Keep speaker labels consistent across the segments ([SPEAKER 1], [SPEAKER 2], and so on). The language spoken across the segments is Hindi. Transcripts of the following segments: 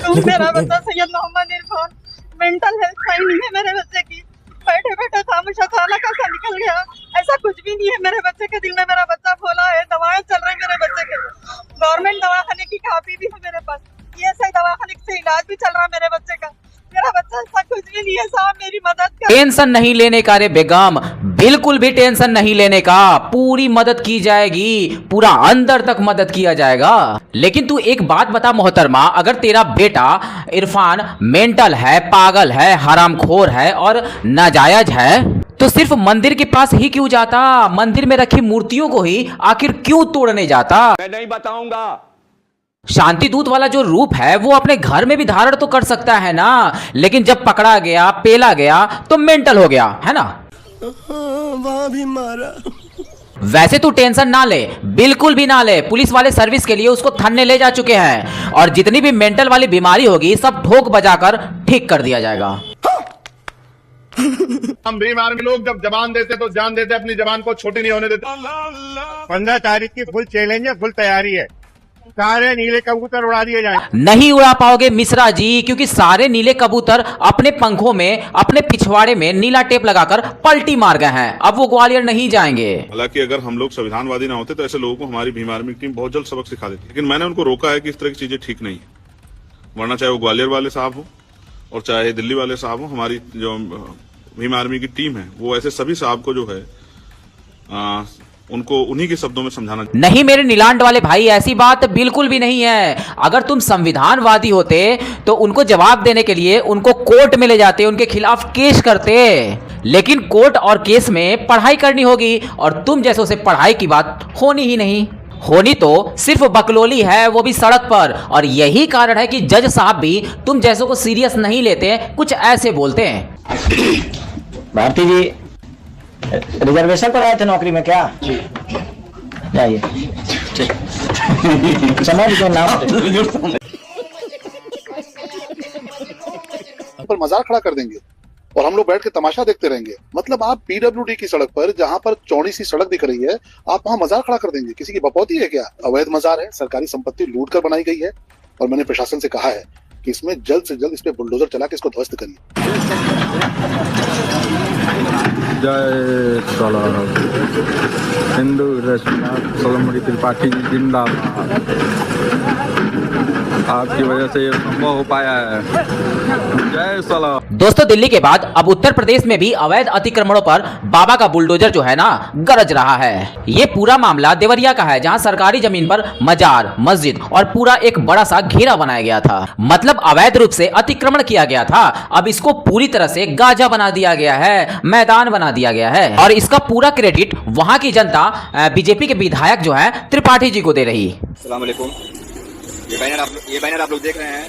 [SPEAKER 1] मेरा बच्चा सैयद मोहम्मद इरफान, मेंटल हेल्थ सही नहीं है मेरे बच्चे की। बैठे बैठे खामोश अचानक ऐसा निकल गया। ऐसा कुछ भी नहीं है मेरे बच्चे के दिल में। मेरा बच्चा भोला है, दवाएं चल रही मेरे बच्चे के। गवर्नमेंट दवाखाने की कॉपी भी है मेरे पास, ये सही दवाखाने से इलाज भी चल रहा है मेरे बच्चे का। मेरा बच्चा ऐसा कुछ भी नहीं है साहब, मेरी मदद कर।
[SPEAKER 2] टेंशन नहीं लेने का रे बेगम, बिल्कुल भी टेंशन नहीं लेने का, पूरी मदद की जाएगी, पूरा अंदर तक मदद किया जाएगा। लेकिन तू एक बात बता मोहतरमा, अगर तेरा बेटा इरफान मेंटल है, पागल है, हरामखोर है और नाजायज है तो सिर्फ मंदिर के पास ही क्यों जाता? मंदिर में रखी मूर्तियों को ही आखिर क्यों तोड़ने जाता?
[SPEAKER 3] मैं नहीं बताऊंगा।
[SPEAKER 2] शांति दूत वाला जो रूप है वो अपने घर में भी धारण तो कर सकता है ना, लेकिन जब पकड़ा गया, पेला गया तो मेंटल हो गया, है ना?
[SPEAKER 4] वहां भी मारा।
[SPEAKER 2] वैसे तू टेंशन ना ले, बिल्कुल भी ना ले। पुलिस वाले सर्विस के लिए उसको थाने ले जा चुके हैं और जितनी भी मेंटल वाली बीमारी होगी सब ठोक बजाकर ठीक कर दिया जाएगा।
[SPEAKER 5] हम बीमार लोग जब जबान देते तो जान देते, अपनी जबान को छोटी नहीं होने देते।
[SPEAKER 6] 15 तारीख की फुल चैलेंज है, फुल तैयारी है। सारे नीले कबूतर उड़ा दिए जाए।
[SPEAKER 2] नहीं उड़ा पाओगे मिश्रा जी, क्योंकि सारे नीले कबूतर अपने पंखों में, अपने पिछवाड़े में नीला टेप लगाकर पलटी मार गए हैं। अब वो ग्वालियर नहीं जाएंगे।
[SPEAKER 7] हालांकि अगर हम लोग संविधानवादी ना होते तो ऐसे लोगों को हमारी भीम आर्मी की टीम बहुत जल्द सबक सिखा देती, लेकिन मैंने उनको रोका है कि इस तरह की चीजें ठीक नहीं है। वरना चाहे वो ग्वालियर वाले साहब हो और चाहे दिल्ली वाले साहब हो, हमारी जो भीम आर्मी की टीम है वो ऐसे सभी साहब को जो है उनको उन्हीं के शब्दों में समझाना।
[SPEAKER 2] नहीं मेरे नीलांड वाले भाई, ऐसी बात बिल्कुल भी नहीं है। अगर तुम संविधानवादी होते तो उनको जवाब देने के लिए उनको कोर्ट में ले जाते, उनके खिलाफ केस करते। लेकिन कोर्ट और केस में पढ़ाई करनी होगी और तुम जैसों से पढ़ाई की बात होनी ही नहीं। होनी तो सिर्फ बकलोली है, वो भी सड़क पर। और यही कारण है कि जज साहब भी तुम जैसों को सीरियस नहीं लेते, कुछ ऐसे बोलते हैं।
[SPEAKER 8] भारती जी रिजर्वेशन पर आए थे नौकरी में क्या? जाइए समझ के नाम
[SPEAKER 9] पर मजाक खड़ा कर देंगे और हम लोग बैठ के तमाशा देखते रहेंगे। मतलब आप पीडब्ल्यूडी की सड़क पर, जहां पर चौड़ी सी सड़क दिख रही है, आप वहां मजाक खड़ा कर देंगे? किसी की बपौती है क्या? अवैध मजार है, सरकारी संपत्ति लूट कर बनाई गई है और मैंने प्रशासन से कहा है कि इसमें जल्द से जल्द इस पे बुलडोजर चला के इसको ध्वस्त करिए।
[SPEAKER 10] जय सलाम। हिंदू सोलमणि त्रिपाठी जी जिंदाबाद। आपकी वजह से ये संभव हो पाया है। जय सलाम।
[SPEAKER 2] दोस्तों दिल्ली के बाद अब उत्तर प्रदेश में भी अवैध अतिक्रमणों पर बाबा का बुलडोजर जो है ना गरज रहा है। ये पूरा मामला देवरिया का है, जहां सरकारी जमीन पर मजार, मस्जिद और पूरा एक बड़ा सा घेरा बनाया गया था। मतलब अवैध रूप से अतिक्रमण किया गया था। अब इसको पूरी तरह से गाजा बना दिया गया है, मैदान बना दिया गया है और इसका पूरा क्रेडिट वहां की जनता बीजेपी के विधायक जो है त्रिपाठी जी को दे रही।
[SPEAKER 11] अस्सलाम वालेकुम। ये बैनर आप लोग देख रहे हैं।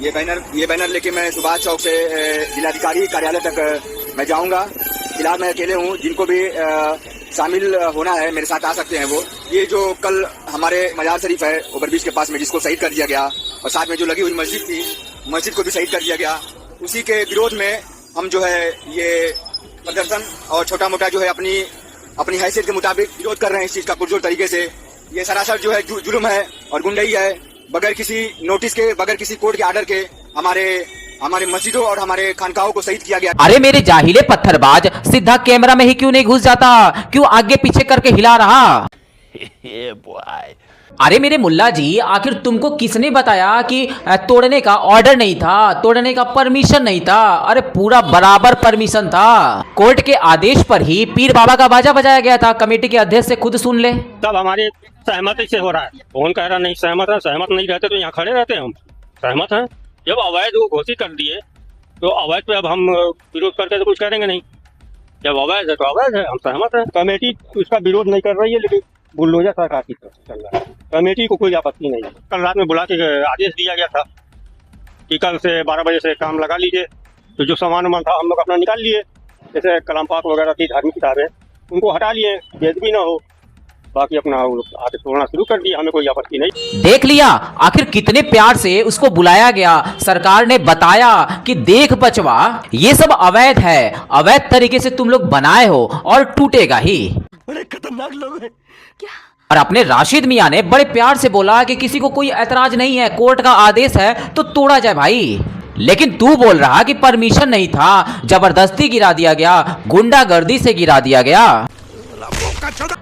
[SPEAKER 11] ये बैनर लेके मैं सुभाष चौक से जिलाधिकारी कार्यालय तक मैं जाऊंगा। फिलहाल मैं अकेले हूँ, जिनको भी शामिल होना है मेरे साथ आ सकते हैं। वो ये जो कल हमारे मजार शरीफ है ओवरब्रिज के पास में, जिसको शहीद कर दिया गया और साथ में जो लगी हुई मस्जिद थी, मस्जिद को भी शहीद कर दिया गया, उसी के विरोध में हम जो है ये प्रदर्शन और छोटा मोटा जो है अपनी हैसियत के मुताबिक विरोध कर रहे हैं इस चीज का पुरजोर तरीके से। ये सरासर जो है जुल्म है और गुंडई है। बगैर किसी नोटिस के, बगैर किसी कोर्ट के आर्डर के हमारे मस्जिदों और हमारे खानकाहों को शहीद किया गया।
[SPEAKER 2] अरे मेरे जाहिले पत्थरबाज, सीधा कैमरा में ही क्यों नहीं घुस जाता? क्यों आगे पीछे करके हिला रहा? अरे मेरे मुल्ला जी, आखिर तुमको किसने बताया कि तोड़ने का ऑर्डर नहीं था, तोड़ने का परमिशन नहीं था? अरे पूरा बराबर परमिशन था। कोर्ट के आदेश पर ही पीर बाबा का बाजा बजाया गया था। कमेटी के अध्यक्ष से खुद सुन ले।
[SPEAKER 12] तब हमारे सहमति से हो रहा है। कौन कह रहा नहीं सहमत है? सहमत नहीं रहते तो यहाँ खड़े रहते हैं। हम सहमत हैं। जब अवैध वो घोषित कर दिए तो अवैध पे अब हम विरोध करके तो कुछ करेंगे नहीं। जब अवैध है तो अवैध है, हम सहमत हैं। कमेटी उसका विरोध नहीं कर रही है, लेकिन बुलडोजर सरकार की तरफ से चल रहा है। कमेटी को कोई आपत्ति नहीं है। कल रात में बुला के आदेश दिया गया था कि कल से 12 बजे से काम लगा लीजिए। तो जो सामान वामान था हम लोग अपना निकाल लिए, जैसे कलाम पाक वगैरह थी, धार्मिक किताबें, उनको हटा लिए, बेदबी ना हो। बाकी अपना आके तोड़ना शुरू कर दिया, हमें कोई आपत्ति नहीं।
[SPEAKER 2] देख लिया आखिर कितने प्यार से उसको बुलाया गया। सरकार ने बताया कि देख बचवा, ये सब अवैध है, अवैध तरीके से तुम लोग बनाए हो और टूटेगा ही।
[SPEAKER 4] बड़े खतरनाक लोग हैं।
[SPEAKER 1] क्या
[SPEAKER 2] और अपने राशिद मियां ने बड़े प्यार से बोला कि किसी को कोई ऐतराज नहीं है, कोर्ट का आदेश है तो तोड़ा जाए भाई। लेकिन तू बोल रहा कि परमिशन नहीं था, जबरदस्ती गिरा दिया गया, गुंडागर्दी से गिरा दिया गया।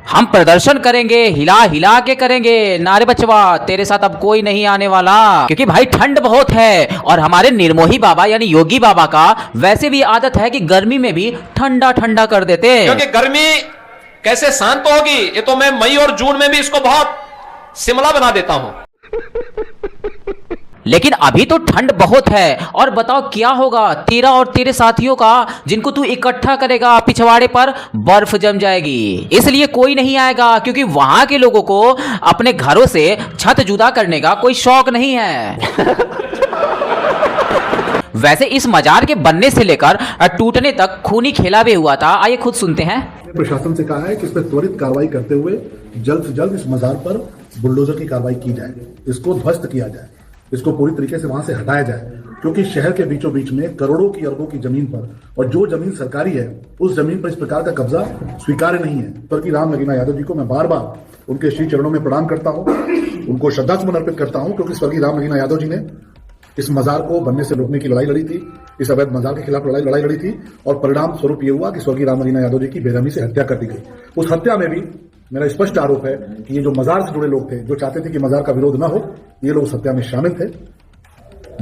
[SPEAKER 2] हम प्रदर्शन करेंगे, हिला हिला के करेंगे, नारे बचवा तेरे साथ अब कोई नहीं आने वाला, क्योंकि भाई ठंड बहुत है और हमारे निर्मोही बाबा यानी योगी बाबा का वैसे भी आदत है कि गर्मी में भी ठंडा ठंडा कर देते।
[SPEAKER 3] क्योंकि गर्मी कैसे शांत होगी, ये तो मैं मई और जून में भी इसको बहुत शिमला बना देता हूं।
[SPEAKER 2] लेकिन अभी तो ठंड बहुत है और बताओ क्या होगा तेरा और तेरे साथियों का, जिनको तू इकट्ठा करेगा पिछवाड़े पर बर्फ जम जाएगी। इसलिए कोई नहीं आएगा, क्योंकि वहां के लोगों को अपने घरों से छत जुदा करने का कोई शौक नहीं है। वैसे इस मजार के बनने से लेकर टूटने तक खूनी खेला भी हुआ था। आइए खुद सुनते हैं।
[SPEAKER 9] प्रशासन से कहा है कि इस पर त्वरित कार्रवाई करते हुए जल्द से जल्द इस मजार पर बुलडोजर की कार्रवाई की जाए, इसको ध्वस्त किया जाए, इसको पूरी तरीके से वहां से हटाया जाए, क्योंकि शहर के बीचों बीच में करोड़ों की अरबों की जमीन पर, और जो जमीन सरकारी है उस जमीन पर इस प्रकार का कब्जा स्वीकार्य नहीं है। स्वर्गीय राम नगीना यादव जी को मैं बार बार उनके श्री चरणों में प्रणाम करता हूं, उनको श्रद्धा सुमन अर्पित करता हूं, क्योंकि स्वर्गीय राम नगीना यादव जी ने इस मजार को बनने से रोकने की लड़ाई लड़ी थी, इस अवैध मजार के खिलाफ लड़ाई लड़ी थी, और परिणाम स्वरूप ये हुआ कि स्वर्गीय राम नगीना यादव जी की बेरहमी से हत्या कर दी गई। उस हत्या में भी मेरा स्पष्ट आरोप है कि ये जो मजार से जुड़े लोग थे, जो चाहते थे कि मजार का विरोध न हो, ये लोग उस हत्या में शामिल थे।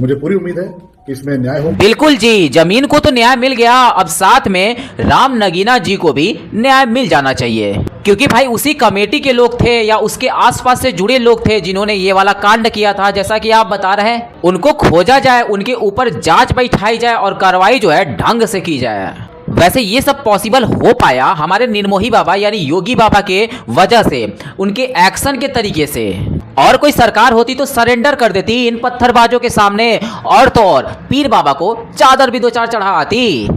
[SPEAKER 9] मुझे पूरी उम्मीद है कि इसमें न्याय हो।
[SPEAKER 2] बिल्कुल जी, जमीन को तो न्याय मिल गया, अब साथ में राम नगीना जी को भी न्याय मिल जाना चाहिए, क्योंकि भाई उसी कमेटी के लोग थे या उसके आसपास से जुड़े लोग थे जिन्होंने ये वाला कांड किया था, जैसा कि आप बता रहे हैं। उनको खोजा जाए, उनके ऊपर जांच बैठाई जाए और कार्रवाई जो है ढंग से की जाए। वैसे ये सब पॉसिबल हो पाया हमारे निर्मोही बाबा यानी योगी बाबा के वजह से, उनके एक्शन के तरीके से। और कोई सरकार होती तो सरेंडर कर देती इन पत्थरबाजों के सामने, और तो और पीर बाबा को चादर भी दो चार चढ़ा आती।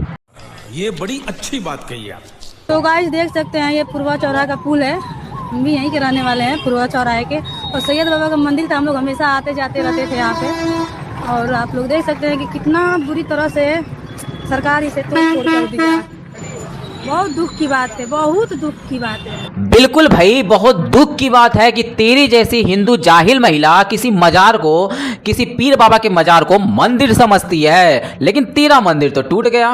[SPEAKER 4] ये बड़ी अच्छी बात कही आप।
[SPEAKER 1] तो गाइस देख सकते हैं ये पूर्वा चौराहा का पुल है, हम भी यहीं के रहने वाले हैं पूर्वा चौराहे के, और सैयद बाबा का मंदिर था, हम लोग हमेशा आते जाते रहते थे यहाँ पे। और आप लोग देख सकते हैं कि कितना बुरी तरह से सरकार इसे तोड़ कर दिया। बहुत दुख की बात है, बहुत दुख की बात है।
[SPEAKER 2] बिल्कुल भाई, बहुत दुख की बात है कि तेरी जैसी हिंदू जाहिल महिला किसी मजार को, किसी पीर बाबा के मजार को मंदिर समझती है, लेकिन तेरा मंदिर तो टूट गया।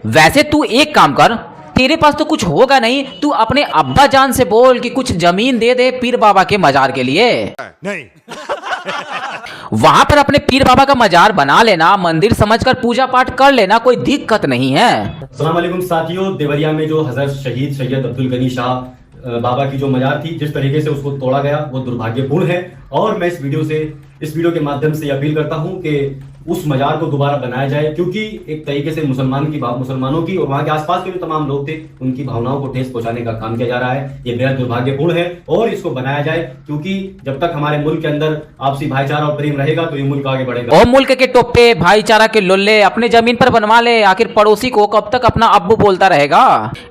[SPEAKER 2] वैसे तू एक काम कर, तेरे पास तो कुछ होगा नहीं, तू अपने अब्बा जान से बोल कि कुछ जमीन दे दे पीर बाबा के मजार के लिए।
[SPEAKER 4] नहीं
[SPEAKER 2] वहां पर अपने पीर बाबा का मजार बना लेना, मंदिर समझकर पूजा पाठ कर लेना, कोई दिक्कत नहीं है।
[SPEAKER 13] अस्सलाम वालेकुम साथियों, देवरिया में जो हजरत शहीद सैयद अब्दुल गनी शाह बाबा की जो मजार थी, जिस तरीके से उसको तोड़ा गया वो दुर्भाग्यपूर्ण है। और मैं इस वीडियो के माध्यम से अपील करता हूं कि उस मजार को दोबारा बनाया जाए, क्योंकि एक तरीके से मुसलमानों की और वहां के आसपास के जो तमाम लोग थे उनकी भावनाओं को ठेस पहुंचाने का काम किया जा रहा है। ये बेहद दुर्भाग्यपूर्ण है और इसको बनाया जाए, क्योंकि जब तक हमारे मुल्क के अंदर आपसी भाईचारा और प्रेम रहेगा तो ये मुल्क आगे बढ़ेगा।
[SPEAKER 2] और मुल्क के टोप्पे भाईचारा के लोल्ले अपने जमीन पर बनवा ले, आखिर पड़ोसी को कब तक अपना अब्बू बोलता रहेगा।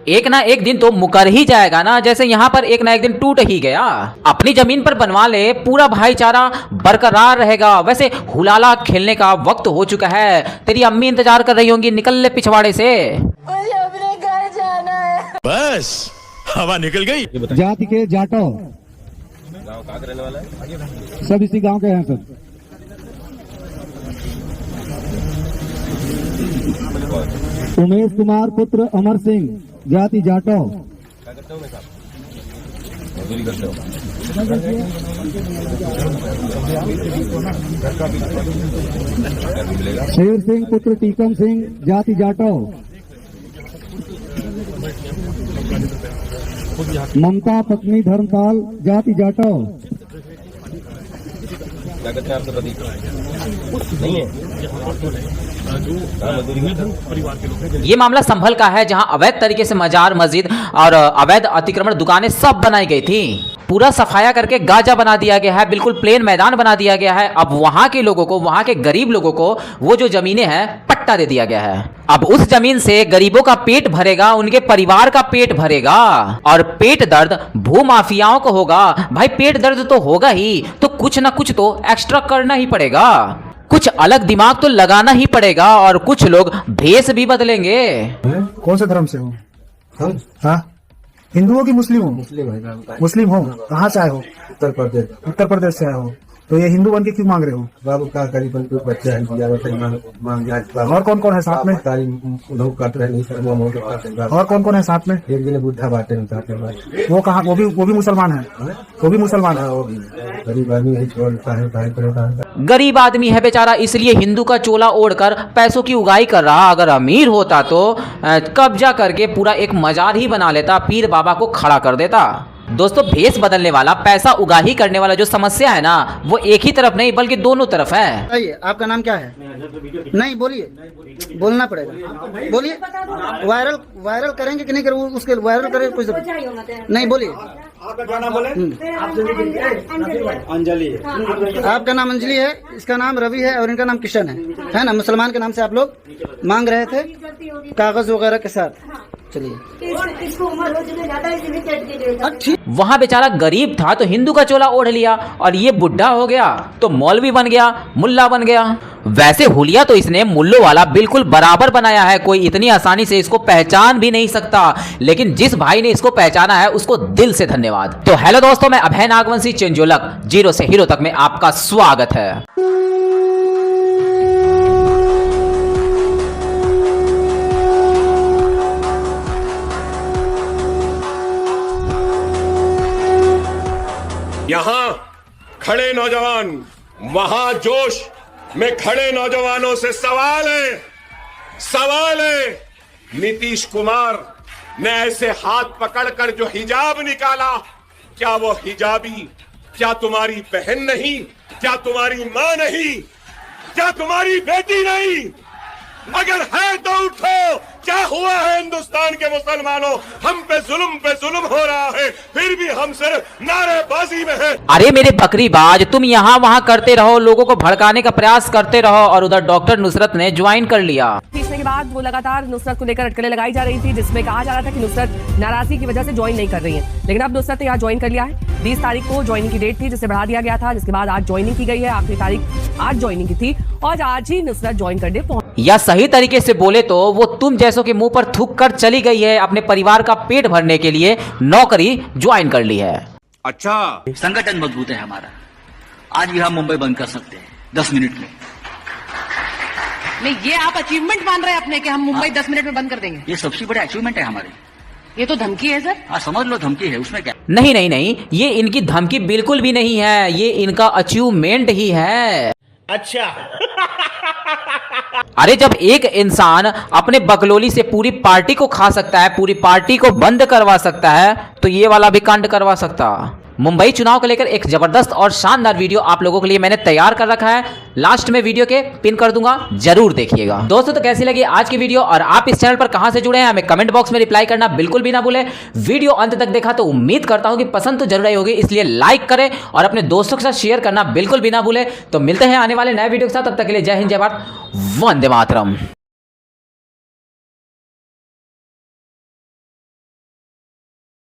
[SPEAKER 2] एक ना एक दिन तो मुकर ही जाएगा ना, जैसे यहाँ पर एक ना एक दिन टूट ही गया। अपनी जमीन पर बनवा ले, पूरा भाईचारा बरकरार रहेगा। वैसे हुलाला खेलने का वक्त हो चुका है, तेरी अम्मी इंतजार कर रही होंगी, निकल ले पिछवाड़े से।
[SPEAKER 1] मुझे अपने घर जाना है।
[SPEAKER 4] बस हवा निकल गई।
[SPEAKER 6] जाति के जाटो सब इसी गांव के हैं सब। उमेश कुमार पुत्र अमर सिंह, जाति जाटो। शेर सिंह पुत्र टीकम सिंह, जाति जाटो। ममता पत्नी धर्मपाल, जाति जाटो।
[SPEAKER 2] ये मामला संभल का है, जहां अवैध तरीके से मजार, मस्जिद और अवैध अतिक्रमण दुकानें सब बनाई गई थी। पूरा सफाया करके गाजा बना दिया गया है, बिल्कुल प्लेन मैदान बना दिया गया है। अब वहां के लोगों को, वहां के गरीब लोगों को वो जो जमीनें हैं पट्टा दे दिया गया है। अब उस जमीन से गरीबों का पेट भरेगा, उनके परिवार का पेट भरेगा। और पेट दर्द भूमाफियाओं को होगा। भाई पेट दर्द तो होगा ही, तो कुछ ना कुछ तो एक्स्ट्रा करना ही पड़ेगा, कुछ अलग दिमाग तो लगाना ही पड़ेगा। और कुछ लोग भेष भी बदलेंगे।
[SPEAKER 6] कौन से धर्म से हो? हाँ
[SPEAKER 14] हिंदू हो कि मुस्लिम हो? मुस्लिम हो। कहाँ से आए हो? उत्तर प्रदेश से आए हो। तो ये हिंदू बन के क्यों मांग रहे हो? बाबू का करीबन बच्चा है, और कौन कौन है साथ में? और कौन कौन है साथ में? एक दिन बुढ़ा बाटे वो कहाँ? वो भी मुसलमान है? वो भी मुसलमान है। गरीब आदमी है,
[SPEAKER 2] गरीब आदमी है बेचारा, इसलिए हिंदू का चोला ओढ़कर पैसों की उगाही कर रहा। अगर अमीर होता तो कब्जा करके पूरा एक मजार ही बना लेता, पीर बाबा को खड़ा कर देता। दोस्तों, भेष बदलने वाला, पैसा उगाही करने वाला जो समस्या है ना, वो एक ही तरफ नहीं बल्कि दोनों तरफ है।
[SPEAKER 14] आपका नाम क्या है? नहीं बोलिए, बोलना पड़ेगा, बोलिए। वायरल करेंगे कि नहीं करेंगे? उसके वायरल करेंगे कुछ नहीं, बोलिए। अंजलि। आपका नाम अंजलि है, इसका नाम रवि है और इनका नाम किशन है ना? मुसलमान के नाम से आप लोग मांग रहे थे कागज वगैरह के साथ। चलिए,
[SPEAKER 2] वहाँ बेचारा गरीब था तो हिंदू का चोला ओढ़ लिया, और ये बुढ़ा हो गया तो मौलवी बन गया, मुल्ला बन गया। वैसे हुलिया तो इसने मुल्लों वाला बिल्कुल बराबर बनाया है, कोई इतनी आसानी से इसको पहचान भी नहीं सकता। लेकिन जिस भाई ने इसको पहचाना है उसको दिल से धन्यवाद। तो हेलो दोस्तों, मैं अभय नागवंशी चंजोलक, जीरो से हीरो तक में आपका स्वागत है।
[SPEAKER 4] यहाँ खड़े नौजवान, वहां जोश में खड़े नौजवानों से सवाल है, नीतीश कुमार ने ऐसे हाथ पकड़कर जो हिजाब निकाला, क्या वो हिजाबी, क्या तुम्हारी बहन नहीं? क्या तुम्हारी मां नहीं? क्या तुम्हारी बेटी नहीं? अगर है तो उठो। क्या हुआ है हिंदुस्तान के मुसलमानों? हम पे जुल्म हो रहा है, फिर भी हम सिर्फ नारेबाजी में हैं।
[SPEAKER 2] अरे मेरे बकरीबाज, तुम यहाँ वहाँ करते रहो, लोगों को भड़काने का प्रयास करते रहो, और उधर डॉक्टर नुसरत ने ज्वाइन कर लिया।
[SPEAKER 1] तीसरे के बाद वो लगातार नुसरत को लेकर अटकलें लगाई जा रही थी, जिसमें कहा जा रहा था कि नुसरत नाराजगी की वजह से ज्वाइन नहीं कर रही है। लेकिन अब नुसरत ने यहाँ ज्वाइन कर लिया है। 20 तारीख को ज्वाइनिंग की डेट थी, जिसे बढ़ा दिया गया था, जिसके बाद आज ज्वाइनिंग की गई है। आखिरी तारीख आज ज्वाइनिंग की थी और आज ही नुसरत ज्वाइन करने पहुंची।
[SPEAKER 2] या सही तरीके से बोले तो वो तुम जैसों के मुंह पर थूक कर चली गई है, अपने परिवार का पेट भरने के लिए नौकरी ज्वाइन कर ली है।
[SPEAKER 11] अच्छा,
[SPEAKER 8] संगठन मजबूत है हमारा। आज भी हम मुंबई बंद कर सकते हैं 10 मिनट में।
[SPEAKER 1] नहीं, ये आप अचीवमेंट मान रहे हैं अपने कि हम मुंबई 10 मिनट में बंद कर देंगे?
[SPEAKER 8] ये सबसे बड़ा अचीवमेंट है हमारे।
[SPEAKER 1] ये तो धमकी है सर।
[SPEAKER 8] हाँ, समझ लो धमकी है, उसमें क्या?
[SPEAKER 2] नहीं, ये इनकी धमकी बिल्कुल भी नहीं है, ये इनका अचीवमेंट ही है।
[SPEAKER 4] अच्छा।
[SPEAKER 2] अरे जब एक इंसान अपने बकलोली से पूरी पार्टी को खा सकता है, पूरी पार्टी को बंद करवा सकता है, तो ये वाला भी कांड करवा सकता। मुंबई चुनाव को लेकर एक जबरदस्त और शानदार वीडियो आप लोगों के लिए मैंने तैयार कर रखा है, लास्ट में वीडियो के पिन कर दूंगा, जरूर देखिएगा। दोस्तों, तो कैसी लगी आज की वीडियो और आप इस चैनल पर कहां से जुड़े हैं, हमें कमेंट बॉक्स में रिप्लाई करना बिल्कुल भी ना भूलें। वीडियो अंत तक देखा तो उम्मीद करता हूं कि पसंद तो जरूर आई होगी, इसलिए लाइक करें और अपने दोस्तों के साथ शेयर करना बिल्कुल भी ना भूलें। तो मिलते हैं आने वाले नए वीडियो के साथ, तब तक के लिए जय हिंद, जय भारत, वंदे मातरम।